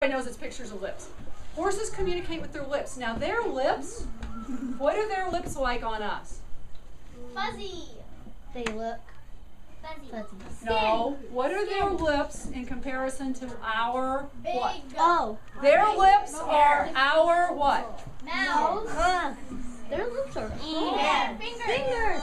knows it's pictures of lips. Horses communicate with their lips. Now their lips, what are their lips like on us? Fuzzy. They look Fuzzy. No. What are their lips in comparison to our Big. what? Oh. Their lips are our what? Mouth. Their lips are Yeah. Fingers.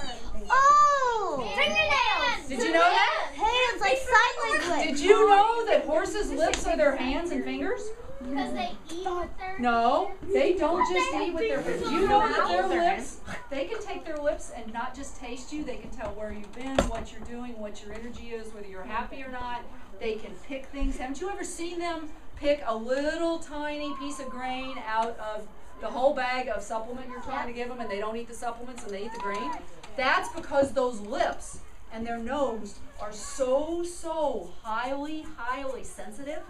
Oh. Fingernails. Did you know that? Hands like sign language. Did you know that horses' lips are their hands and fingers? Because they eat with their. No, they don't just eat with their fingers. Do you know that their lips, they can take their lips and not just taste you, they can tell where you've been, what you're doing, what your energy is, whether you're happy or not. They can pick things. Haven't you ever seen them pick a little tiny piece of grain out of the whole bag of supplement you're trying to give them, and they don't eat the supplements and they eat the grain? That's because those lips and their nose are so highly sensitive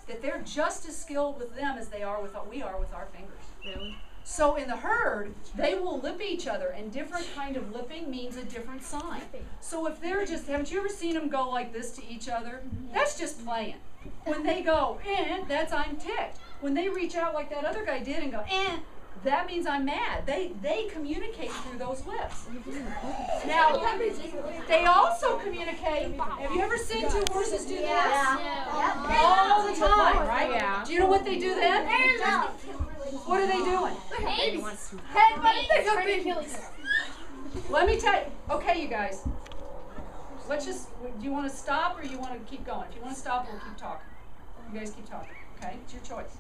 that they're just as skilled with them as we are with our fingers. Really? So in the herd, they will lip each other, and different kind of lipping means a different sign. So if they're just, haven't you ever seen them go like this to each other? That's just playing. When they go, that's I'm ticked. When they reach out like that other guy did and go, that means I'm mad. They communicate through those lips. Now, they also communicate. Have you ever seen two horses do that? All the time, right? Yeah. Do you know what they do then? What are they doing? Let me tell you. Okay, you guys. Let's just, do you want to stop or you want to keep going? If you want to stop, we'll keep talking. You guys keep talking, okay? It's your choice.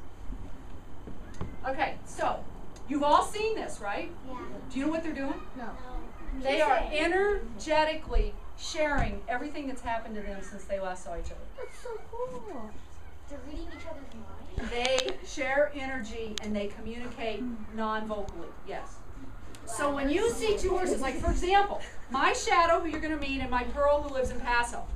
Okay, so, you've all seen this, right? Yeah. Do you know what they're doing? No. They are energetically sharing everything that's happened to them since they last saw each other. That's so cool. They're reading each other's minds. They share energy and they communicate non-vocally, yes. So when you see two horses, like for example, my Shadow, who you're going to meet, and my Pearl, who lives in Paso.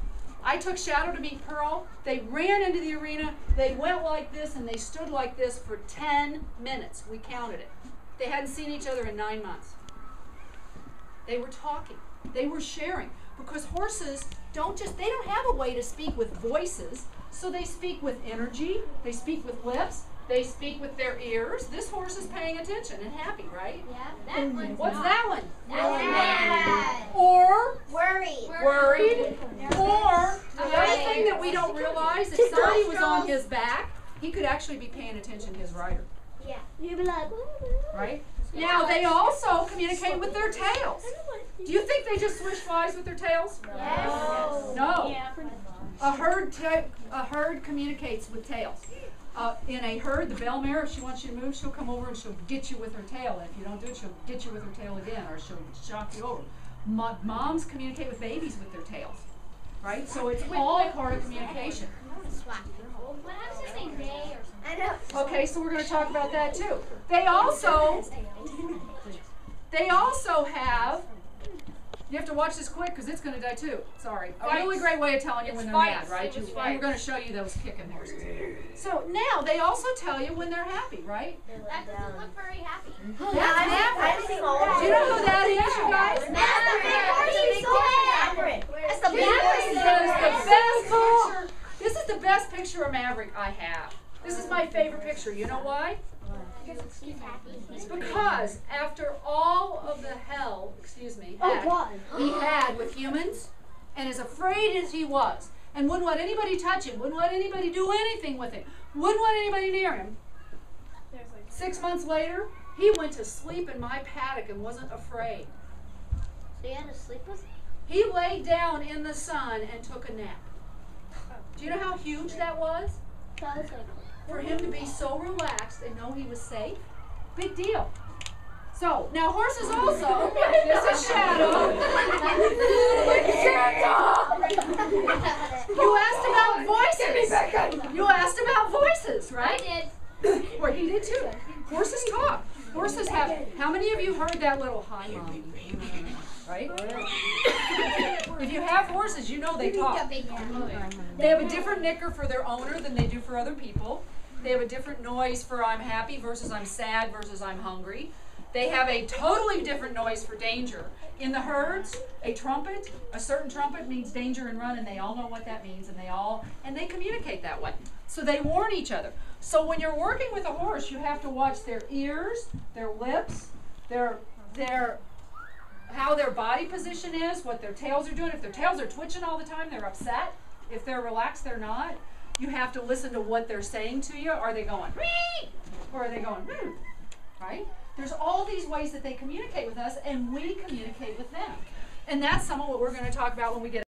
I took Shadow to meet Pearl. They ran into the arena. They went like this and they stood like this for 10 minutes. We counted it. They hadn't seen each other in 9 months. They were talking. They were sharing. Because horses they don't have a way to speak with voices. So they speak with energy. They speak with lips. They speak with their ears. This horse is paying attention and happy, right? Yeah. That one's What's not. that one? Mad. Or Worried. worried. Or the other thing that we don't realize, if somebody was on his back, he could actually be paying attention to his rider, Yeah. You'd be like, right? Now, they also communicate with their tails. Do you think they just swish flies with their tails? Yes. No. yeah. A herd communicates with tails. In a herd, the bell mare, if she wants you to move, she'll come over and she'll get you with her tail. And if you don't do it, she'll get you with her tail again, or she'll shock you over. Moms communicate with babies with their tails, right? So it's all a part of communication. When I was just saying they or something. I know. Okay, so we're going to talk about that too. They also have. You have to watch this quick because it's going to die too. Sorry. A really great way of telling you when they're mad, right? We're going to show you those kicking horses. So now they also tell you when they're happy, right? That doesn't look very happy. That's Maverick. Do you know who that is, you guys? That's the This is the best picture of Maverick I have. This is my favorite picture. You know why? He's happy. It's because after all of the hell, God. he had with humans, and as afraid as he was, and wouldn't let anybody touch him, wouldn't let anybody do anything with him, wouldn't let anybody near him. 6 months later, he went to sleep in my paddock and wasn't afraid. So you had to sleep with? He laid down in the sun and took a nap. Do you know how huge that was? For him to be so relaxed and know he was safe? Big deal. So, now horses also, this is Shadow. You asked about voices. You asked about voices, right? I did. Well, he did too. Horses talk. Horses have, how many of you heard that little hi, mommy? Right? If you have horses, you know they talk. They have a different nicker for their owner than they do for other people. They have a different noise for I'm happy versus I'm sad versus I'm hungry. They have a totally different noise for danger. In the herds, a certain trumpet means danger and run, and they all know what that means, and they communicate that way. So they warn each other. So when you're working with a horse, you have to watch their ears, their lips, their how their body position is, what their tails are doing. If their tails are twitching all the time, they're upset. If they're relaxed, they're not. You have to listen to what they're saying to you. Are they going, "Wee!" Or are they going, "Hmm"? Right? There's all these ways that they communicate with us, and we communicate with them. And that's some of what we're going to talk about when we get